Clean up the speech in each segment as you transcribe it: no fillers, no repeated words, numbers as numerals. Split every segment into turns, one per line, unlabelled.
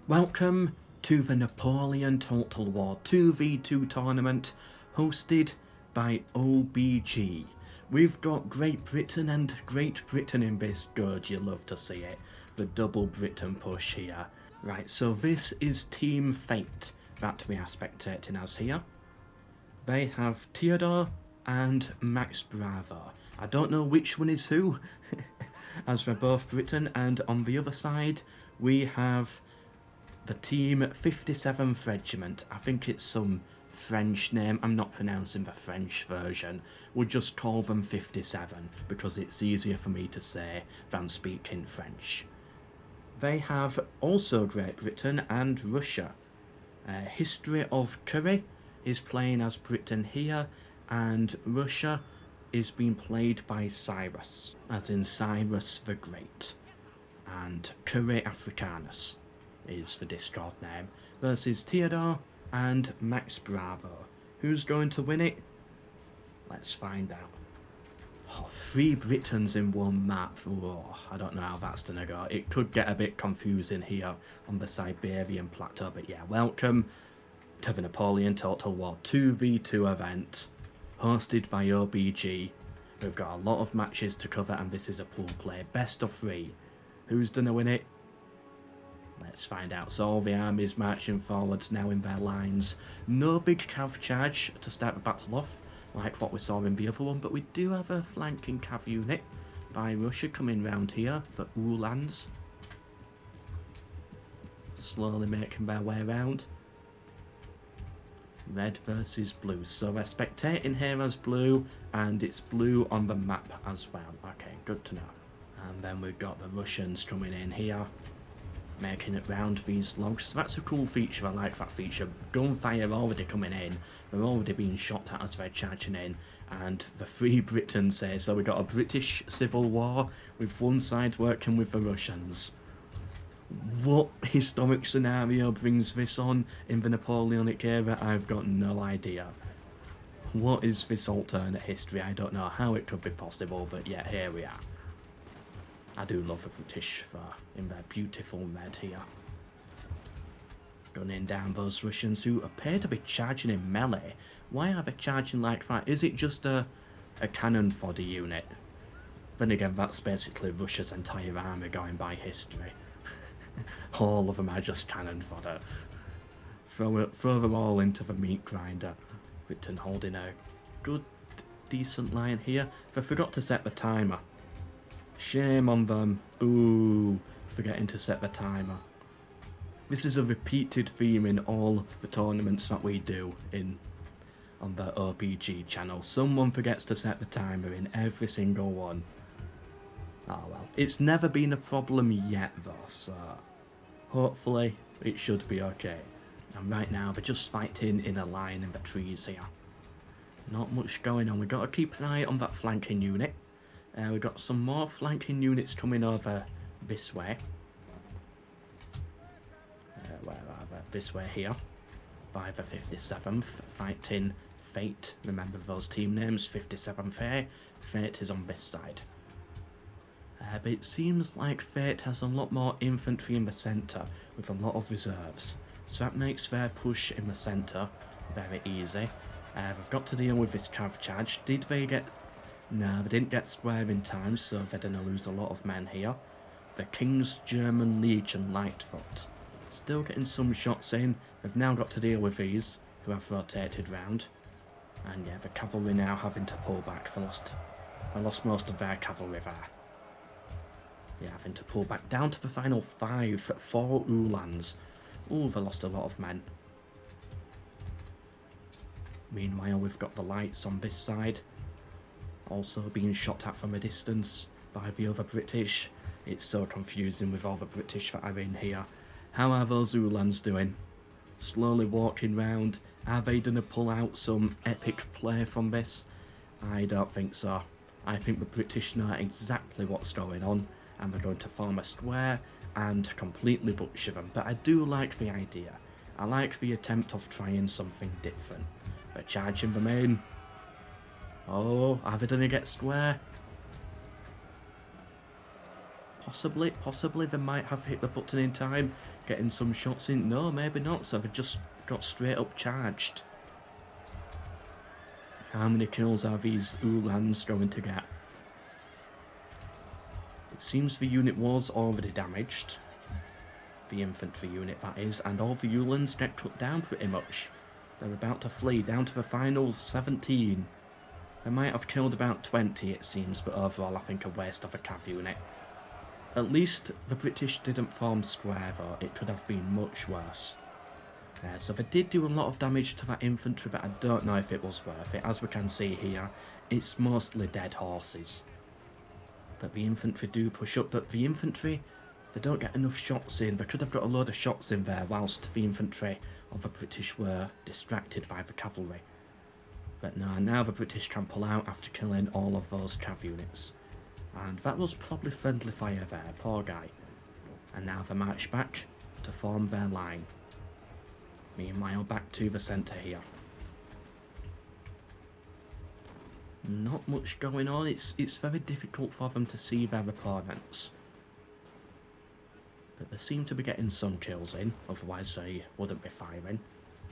Welcome to the Napoleon Total War 2v2 tournament hosted by OBG. We've got Great Britain and Great Britain in this. Good, you love to see it. The double Britain push here. Right, so this is Team Fate that we are spectating as here. They have Theodore and Max Bravo. I don't know which one is who, as they're both Britain, and on the other side we have the Team 57th Regiment. I think it's some French name. I'm not pronouncing the French version. We'll just call them 57 because it's easier for me to say than speaking French. They have also Great Britain and Russia. History of Curry is playing as Britain here, and Russia is being played by Cyrus, as in Cyrus the Great, and Curry Africanus is the Discord name, versus Theodore and Max Bravo. Who's going to win it? Let's find out. Oh, 3 Britons in one map. Oh, I don't know how that's gonna go. It could get a bit confusing here on the Siberian plateau, but yeah, welcome to the Napoleon Total War 2v2 event, hosted by OBG. We've got a lot of matches to cover, and this is a pool play. Best of 3. Who's gonna win it? Let's find out. So all the armies marching forwards now in their lines. No big cav charge to start the battle off, like what we saw in the other one, but we do have a flanking cav unit by Russia coming round here, the Uhlans. Slowly making their way around. Red versus blue. So we're spectating here as blue, and it's blue on the map as well. Okay, good to know. And then we've got the Russians coming in here, making it round these logs. So that's a cool feature. I like that feature. Gunfire already coming in. They're already being shot at as they're charging in. And the Free Britons say, so we got a British Civil War with one side working with the Russians. What historic scenario brings this on in the Napoleonic era? I've got no idea. What is this alternate history? I don't know how it could be possible, but yeah, here we are. I do love the British in their beautiful red here. Gunning down those Russians who appear to be charging in melee. Why are they charging like that? Is it just a cannon fodder unit? Then again, that's basically Russia's entire army going by history. All of them are just cannon fodder. Throw them all into the meat grinder. Britain holding a good, decent line here. They forgot to set the timer. Shame on them. Boo, forgetting to set the timer. This is a repeated theme in all the tournaments that we do on the OBG channel. Someone forgets to set the timer in every single one. Oh well. It's never been a problem yet though, so hopefully it should be okay. And right now they're just fighting in a line in the trees here. Not much going on. We've got to keep an eye on that flanking unit. We've got some more flanking units coming over this way. Where are they? This way here. By the 57th, fighting Fate. Remember those team names, 57th here. Fate is on this side. But it seems like Fate has a lot more infantry in the centre, with a lot of reserves. So that makes their push in the centre very easy. We've got to deal with this cav charge. Did they get... No, they didn't get square in time, so they're going to lose a lot of men here. The King's German Legion Lightfoot. Still getting some shots in. They've now got to deal with these, who have rotated round. And yeah, the cavalry now having to pull back. They lost most of their cavalry there. Yeah, having to pull back down to the final 5 for Uhlans. Ooh, they lost a lot of men. Meanwhile, we've got the lights on this side. Also being shot at from a distance by the other British. It's so confusing with all the British that are in here. How are those Uhlans doing? Slowly walking round. Are they going to pull out some epic play from this? I don't think so. I think the British know exactly what's going on, and they're going to form a square and completely butcher them. But I do like the idea. I like the attempt of trying something different. They're charging them in. Oh, are they gonna get square? Possibly they might have hit the button in time. getting some shots in? No, maybe not, so they've just got straight up charged. How many kills are these Uhlans going to get? It seems the unit was already damaged. The infantry unit, that is, and all the Uhlans get cut down pretty much. They're about to flee, down to the final 17. They might have killed about 20, it seems, but overall I think a waste of a cav unit. At least the British didn't form square though, it could have been much worse. So they did do a lot of damage to that infantry, but I don't know if it was worth it. As we can see here, it's mostly dead horses. But the infantry do push up, but the infantry, they don't get enough shots in. They could have got a load of shots in there whilst the infantry of the British were distracted by the cavalry. But no, now the British can pull out after killing all of those cav units. And that was probably friendly fire there, poor guy. And now they march back to form their line. Meanwhile, back to the centre here. Not much going on, it's very difficult for them to see their opponents. But they seem to be getting some kills in, otherwise they wouldn't be firing.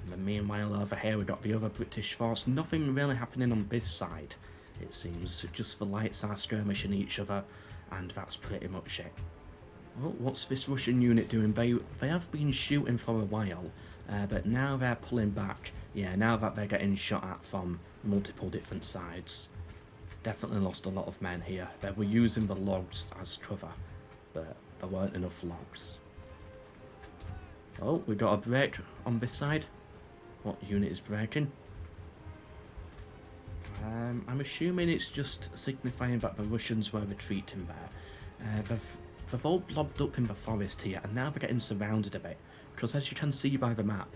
And then meanwhile over here we've got the other British force, nothing really happening on this side, it seems. Just the lights are skirmishing each other, and that's pretty much it. Well, what's this Russian unit doing? They have been shooting for a while, but now they're pulling back. Yeah, now that they're getting shot at from multiple different sides. Definitely lost a lot of men here. They were using the logs as cover, but there weren't enough logs. Oh, we got a break on this side. What unit is breaking? I'm assuming it's just signifying that the Russians were retreating there. They've all blobbed up in the forest here, and now they're getting surrounded a bit. Because as you can see by the map,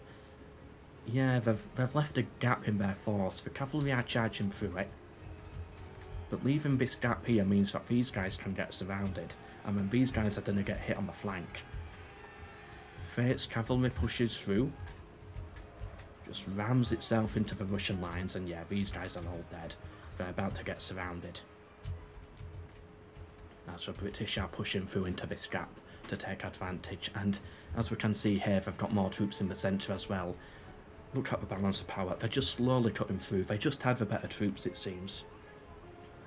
yeah, they've left a gap in their force. The cavalry are charging through it. But leaving this gap here means that these guys can get surrounded, and then these guys are going to get hit on the flank. Fate's cavalry pushes through, just rams itself into the Russian lines, and yeah, these guys are all dead. They're about to get surrounded. As the British are pushing through into this gap to take advantage, and as we can see here, they've got more troops in the centre as well. Look at the balance of power, they're just slowly cutting through. They just have the better troops, it seems.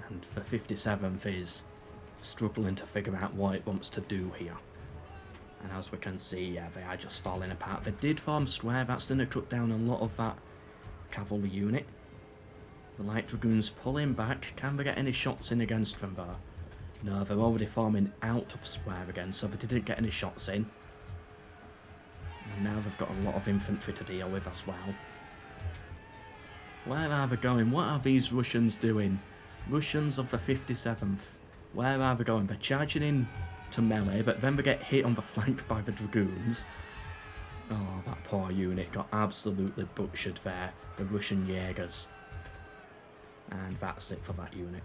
And the 57th is struggling to figure out what it wants to do here. And as we can see, yeah, they are just falling apart. They did form square, that's going to cut down a lot of that cavalry unit. The light dragoons pulling back. Can they get any shots in against them though? No, they're already forming out of square again, so they didn't get any shots in. And now they've got a lot of infantry to deal with as well. Where are they going? What are these Russians doing? Russians of the 57th. Where are they going? They're charging in to melee, but then they get hit on the flank by the dragoons. Oh, that poor unit got absolutely butchered there. The Russian Jaegers. And that's it for that unit.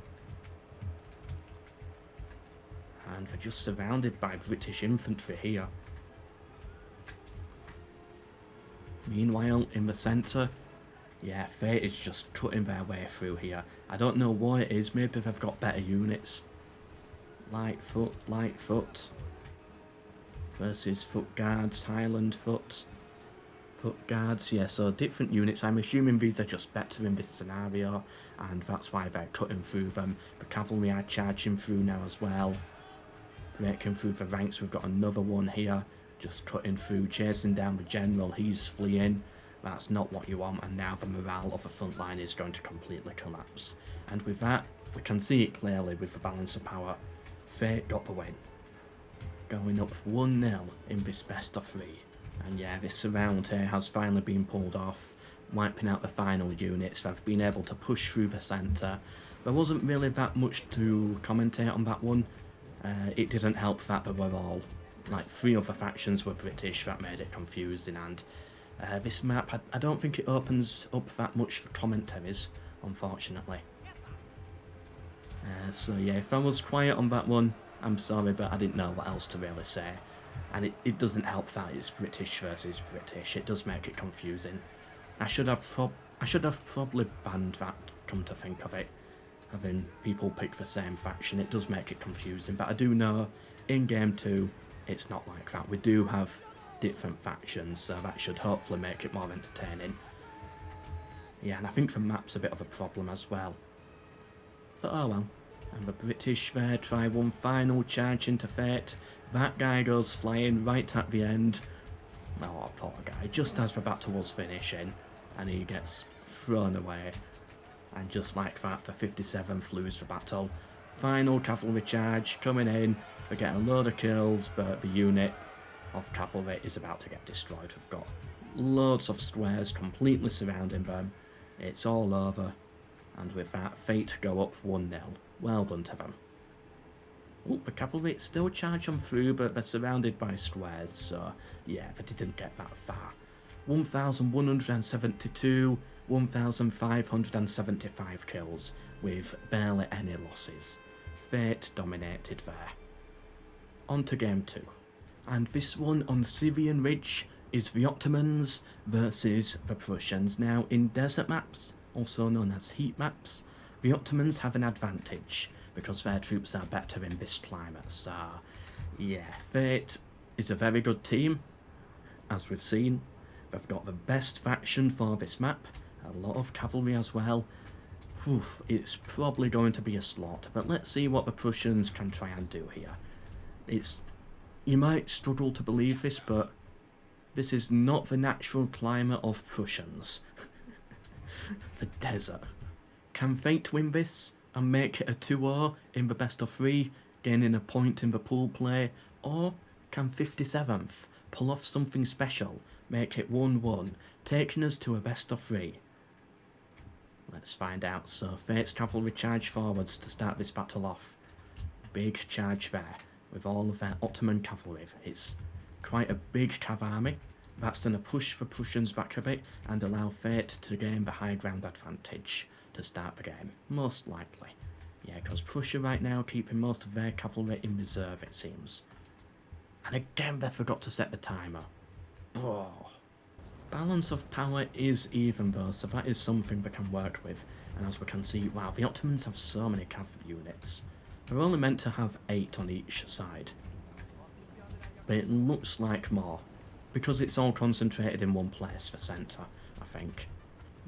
And they're just surrounded by British infantry here. Meanwhile, in the centre, yeah, Fate is just cutting their way through here. I don't know what it is, maybe they've got better units. Light foot. Versus foot guards, Highland foot guards, yeah, so different units. I'm assuming these are just better in this scenario, and that's why they're cutting through them. The cavalry are charging through now as well. Breaking through the ranks, we've got another one here, just cutting through, chasing down the general, he's fleeing. That's not what you want, and now the morale of the front line is going to completely collapse. And with that, we can see it clearly with the balance of power. Fate got the win. Going up 1-0 in this best of 3. And yeah, this surround here has finally been pulled off, wiping out the final units. They've been able to push through the centre. There wasn't really that much to commentate on that one. It didn't help that they were all, like 3 other factions were British, that made it confusing, and this map, I don't think it opens up that much for commentaries, unfortunately. So yeah, if I was quiet on that one, I'm sorry, but I didn't know what else to really say. And it doesn't help that it's British versus British, it does make it confusing. I should have probably banned that, come to think of it. Having people pick the same faction, it does make it confusing, but I do know in game 2 it's not like that. We do have different factions, so that should hopefully make it more entertaining. Yeah, and I think the map's a bit of a problem as well. But oh well. And the British there try one final charge into fate. That guy goes flying right at the end. Oh, poor guy. Just as the battle was finishing, and he gets thrown away. And just like that, the 57th lose the battle. Final cavalry charge coming in. They get a load of kills, but the unit of cavalry is about to get destroyed. We've got loads of squares completely surrounding them. It's all over. And with that, fate go up 1-0. Well done to them. Oh, the cavalry still charge on through, but they're surrounded by squares, so yeah, they didn't get that far. 1,172, 1,575 kills, with barely any losses. Fate dominated there. On to game 2. And this one on Syrian Ridge is the Ottomans versus the Prussians. Now, in desert maps, also known as heat maps, the Ottomans have an advantage because their troops are better in this climate. So, yeah, Fate is a very good team, as we've seen. They've got the best faction for this map, a lot of cavalry as well. Whew, it's probably going to be a slaughter, but let's see what the Prussians can try and do here. You might struggle to believe this, but this is not the natural climate of Prussians. The desert. Can Fate win this and make it a 2-0 in the best of 3, gaining a point in the pool play? Or can 57th pull off something special, make it 1-1, taking us to a best of 3? Let's find out. So Fate's cavalry charge forwards to start this battle off. Big charge there, with all of their Ottoman cavalry. It's quite a big cav army. That's going to push the Prussians back a bit and allow Fate to gain the high ground advantage to start the game, most likely. Yeah, because Prussia right now keeping most of their cavalry in reserve, it seems. And again, they forgot to set the timer. Bro. Balance of power is even though, so that is something we can work with. And as we can see, wow, the Ottomans have so many cav units. They're only meant to have 8 on each side. But it looks like more, because it's all concentrated in one place, the centre, I think.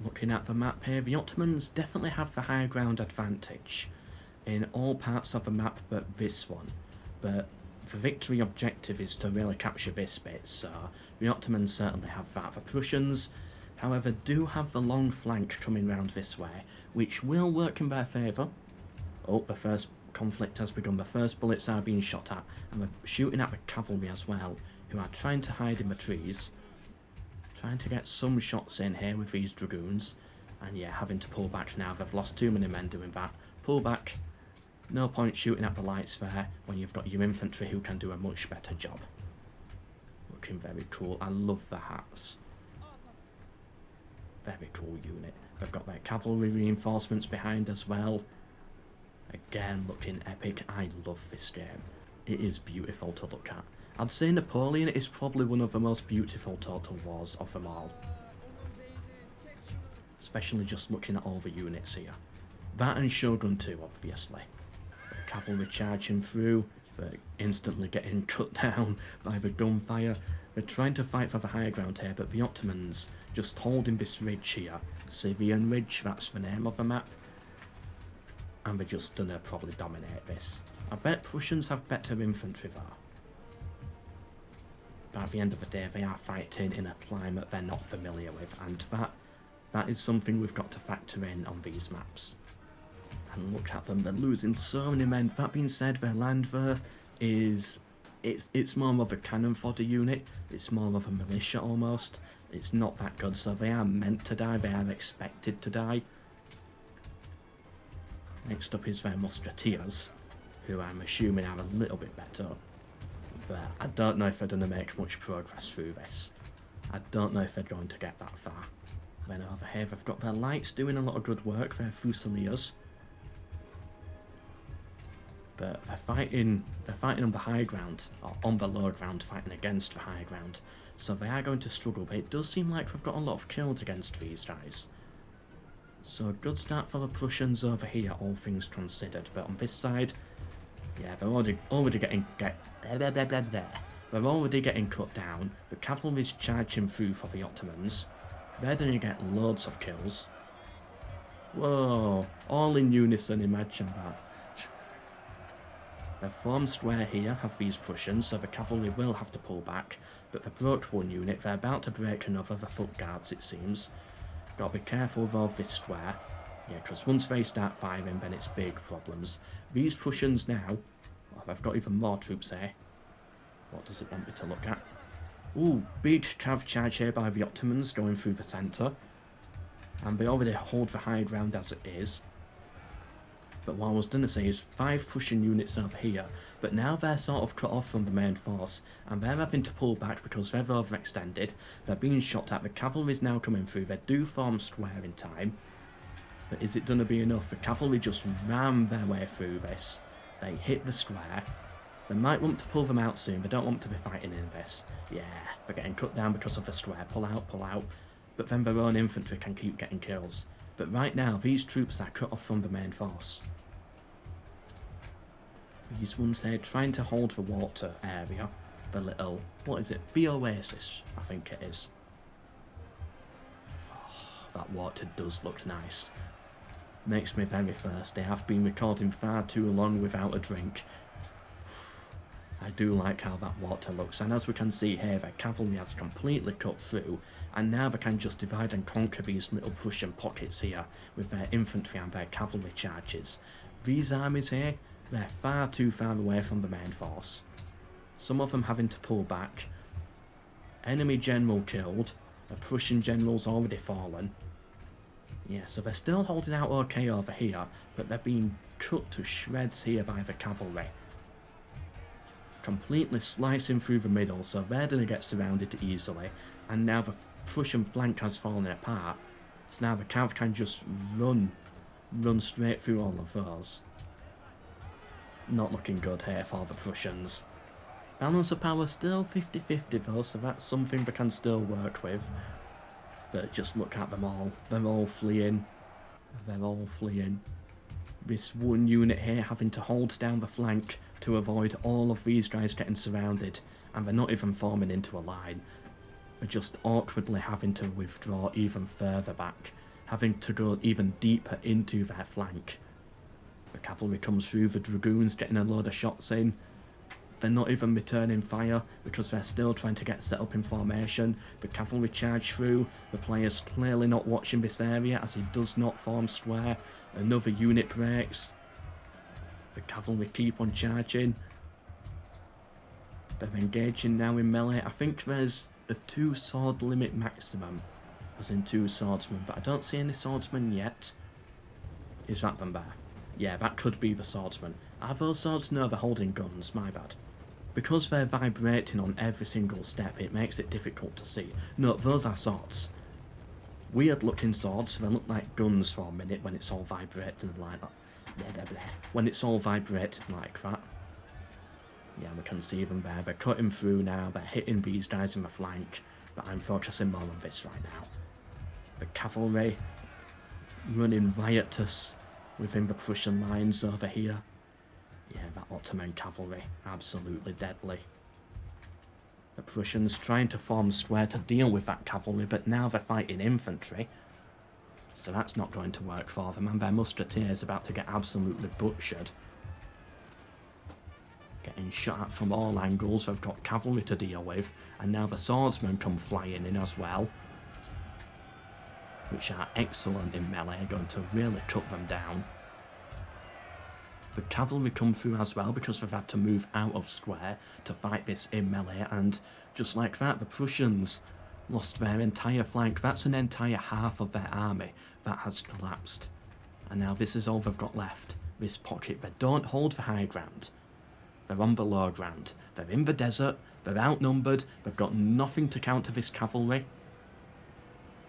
Looking at the map here, the Ottomans definitely have the high ground advantage in all parts of the map but this one. But the victory objective is to really capture this bit, so the Ottomans certainly have that. The Prussians, however, do have the long flank coming round this way, which will work in their favour. Oh, the first conflict has begun. The first bullets are being shot at, and they're shooting at the cavalry as well, who are trying to hide in the trees. Trying to get some shots in here with these dragoons. And yeah, having to pull back now. They've lost too many men doing that. Pull back. No point shooting at the lights there when you've got your infantry who can do a much better job. Looking very cool. I love the hats. Very cool unit. They've got their cavalry reinforcements behind as well. Again, looking epic. I love this game. It is beautiful to look at. I'd say Napoleon is probably one of the most beautiful total wars of them all. Especially just looking at all the units here. That and Shogun 2, obviously. The cavalry charging through, but instantly getting cut down by the gunfire. They're trying to fight for the high ground here, but the Ottomans just holding this ridge here. Syrian Ridge, that's the name of the map. And they're just gonna probably dominate this. I bet Prussians have better infantry there. But at the end of the day, they are fighting in a climate they're not familiar with, and that is something we've got to factor in on these maps. And look at them, they're losing so many men. That being said, their land there is... It's more of a cannon fodder unit, it's more of a militia almost. It's not that good, so they are meant to die, they are expected to die. Next up is their musketeers, who I'm assuming are a little bit better. But I don't know if they're going to make much progress through this. I don't know if they're going to get that far. Then over here they've got their lights doing a lot of good work, their fusiliers. But they're fighting on the high ground, or on the low ground, fighting against the high ground. So they are going to struggle, but it does seem like we've got a lot of kills against these guys. So a good start for the Prussians over here, all things considered. But on this side, yeah, they're already getting They're already getting cut down, the cavalry's charging through for the Ottomans. They're going to get loads of kills. Whoa, all in unison, imagine that. They've formed square here, have these Prussians, so the cavalry will have to pull back, but they broke one unit, they're about to break another, the foot guards it seems. Gotta be careful of this square. Yeah, because once they start firing, then it's big problems. These Prussians now, oh, they've got even more troops here. What does it want me to look at? Ooh, big cav charge here by the Ottomans going through the centre. And they already hold the high ground as it is. But what I was going to say is 5 Prussian units over here, but now they're sort of cut off from the main force, and they're having to pull back because they're overextended, they're being shot at, the cavalry's now coming through, they do form square in time. But is it going to be enough? The cavalry just ram their way through this. They hit the square. They might want to pull them out soon, they don't want to be fighting in this. Yeah, they're getting cut down because of the square, pull out, pull out. But then their own infantry can keep getting kills. But right now, these troops are cut off from the main force. These ones here trying to hold the water area, the little, what is it, the oasis, I think it is. Oh, that water does look nice. Makes me very thirsty. I've been recording far too long without a drink. I do like how that water looks, and as we can see here, their cavalry has completely cut through, and now they can just divide and conquer these little Prussian pockets here with their infantry and their cavalry charges. These armies here, they're far too far away from the main force. Some of them having to pull back. Enemy general killed. A Prussian general's already fallen. Yeah, so they're still holding out okay over here, but they're being cut to shreds here by the cavalry. Completely slicing through the middle, so they're going to get surrounded easily. And now the Prussian flank has fallen apart. So now the cav can just run straight through all of those. Not looking good here for the Prussians. Balance of power still 50-50 though, so that's something we can still work with. But just look at them all. They're all fleeing. They're all fleeing. This one unit here having to hold down the flank to avoid all of these guys getting surrounded. And they're not even forming into a line. They're just awkwardly having to withdraw even further back. Having to go even deeper into their flank. The cavalry comes through, the dragoons getting a load of shots in. They're not even returning fire because they're still trying to get set up in formation. The cavalry charge through, the player's clearly not watching this area as he does not form square. Another unit breaks. The cavalry keep on charging. They're engaging now in melee. I think there's a 2 sword limit maximum, as in 2 swordsmen, but I don't see any swordsmen yet. Is that them there? Yeah, that could be the swordsman. Are those swords? No, they're holding guns, my bad. Because they're vibrating on every single step, it makes it difficult to see. No, those are swords. Weird looking swords, they look like guns for a minute when it's all vibrating like that. When it's all vibrating like that. Yeah, we can see them there. They're cutting through now, they're hitting these guys in the flank, but I'm focusing more on this right now. The cavalry running riotous within the Prussian lines over here. Yeah, that Ottoman cavalry, absolutely deadly. The Prussians trying to form square to deal with that cavalry, but now they're fighting infantry. So that's not going to work for them, and their musketeers about to get absolutely butchered. Getting shot at from all angles, they've got cavalry to deal with, and now the swordsmen come flying in as well. Which are excellent in melee, going to really cut them down. The cavalry come through as well because they've had to move out of square to fight this in melee, and just like that, the Prussians lost their entire flank. That's an entire half of their army that has collapsed. And now this is all they've got left, this pocket. They don't hold the high ground. They're on the low ground. They're in the desert, they're outnumbered, they've got nothing to counter this cavalry.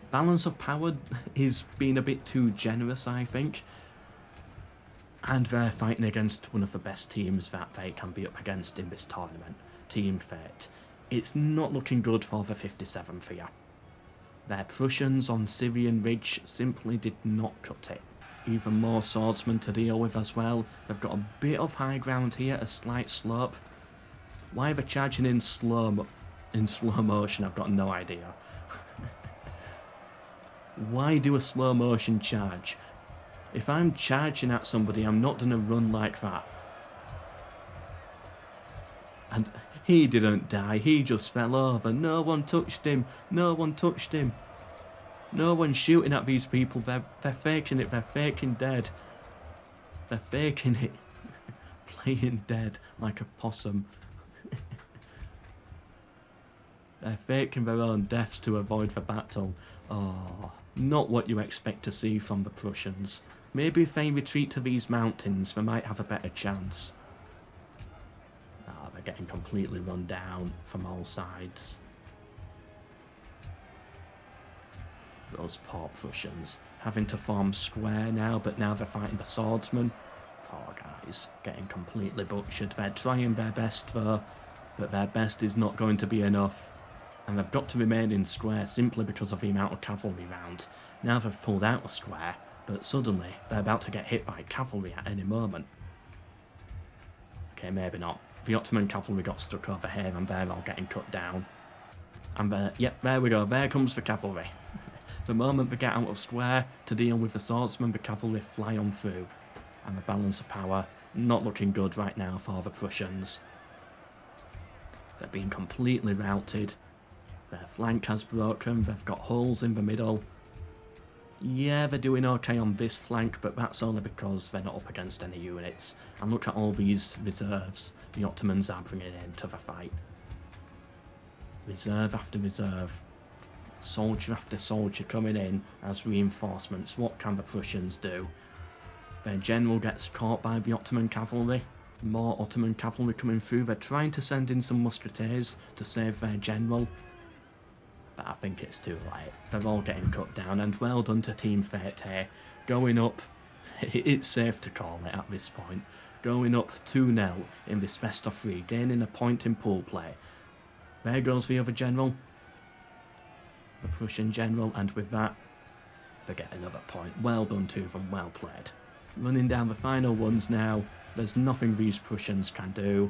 Balance of power is being a bit too generous, I think. And they're fighting against one of the best teams that they can be up against in this tournament, Team Fate. It's not looking good for the 57th here. Their Prussians on Syrian Ridge simply did not cut it. Even more swordsmen to deal with as well. They've got a bit of high ground here, a slight slope. Why are they charging in slow motion? I've got no idea. Why do a slow motion charge? If I'm charging at somebody, I'm not going to run like that. And he didn't die, he just fell over. No one touched him. No one touched him. No one's shooting at these people. They're faking it. They're faking dead. They're faking it. Playing dead like a possum. They're faking their own deaths to avoid the battle. Oh, not what you expect to see from the Prussians. Maybe if they retreat to these mountains, they might have a better chance. Oh, they're getting completely run down from all sides. Those poor Prussians, having to form square now, but now they're fighting the swordsmen. Poor guys, getting completely butchered. They're trying their best though, but their best is not going to be enough. And they've got to remain in square simply because of the amount of cavalry round. Now they've pulled out a square, but suddenly they're about to get hit by cavalry at any moment. Okay, maybe not. The Ottoman cavalry got stuck over here and they're all getting cut down. And yep, there we go, there comes the cavalry. The moment they get out of square to deal with the swordsmen, the cavalry fly on through. And the balance of power not looking good right now for the Prussians. They're being completely routed. Their flank has broken, they've got holes in the middle. Yeah, they're doing okay on this flank, but that's only because they're not up against any units. And look at all these reserves the Ottomans are bringing into the fight. Reserve after reserve. Soldier after soldier coming in as reinforcements. What can the Prussians do? Their general gets caught by the Ottoman cavalry. More Ottoman cavalry coming through. They're trying to send in some musketeers to save their general. But I think it's too late. They're all getting cut down, and well done to Team Fate here. Going up, it's safe to call it at this point. Going up 2-0 in this best of 3, gaining a point in pool play. There goes the other general. The Prussian general, and with that, they get another point. Well done to them, well played. Running down the final ones now. There's nothing these Prussians can do.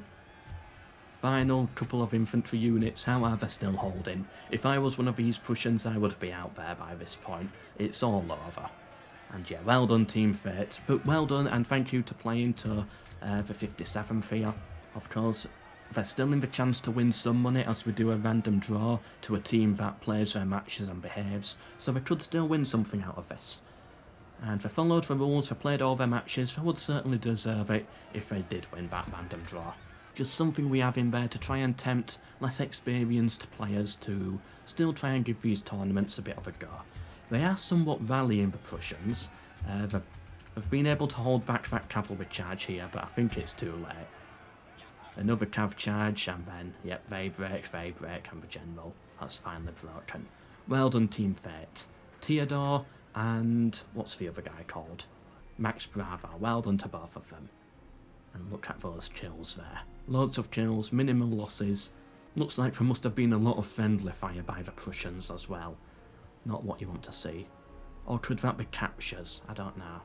Final couple of infantry units, how are they still holding? If I was one of these Prussians, I would be out there by this point. It's all over. And yeah, well done Team Fate. But well done, and thank you to playing to the 57th here. Of course, they're still in the chance to win some money as we do a random draw to a team that plays their matches and behaves, so they could still win something out of this. And they followed the rules, they played all their matches, they would certainly deserve it if they did win that random draw. Just something we have in there to try and tempt less experienced players to still try and give these tournaments a bit of a go. They are somewhat rallying the Prussians. They've been able to hold back that cavalry charge here, but I think it's too late. Another cav charge, and then, yep, they break, and the general has finally broken. Well done Team Fate. Theodore and what's the other guy called? Max Brava. Well done to both of them. And look at those kills there. Loads of kills, minimal losses. Looks like there must have been a lot of friendly fire by the Prussians as well. Not what you want to see. Or could that be captures? I don't know.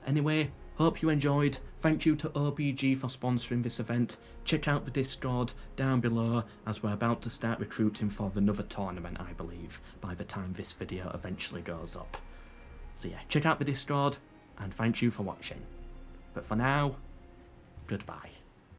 Anyway, hope you enjoyed. Thank you to OBG for sponsoring this event. Check out the Discord down below as we're about to start recruiting for another tournament, I believe, by the time this video eventually goes up. So yeah, check out the Discord, and thank you for watching. But for now, goodbye.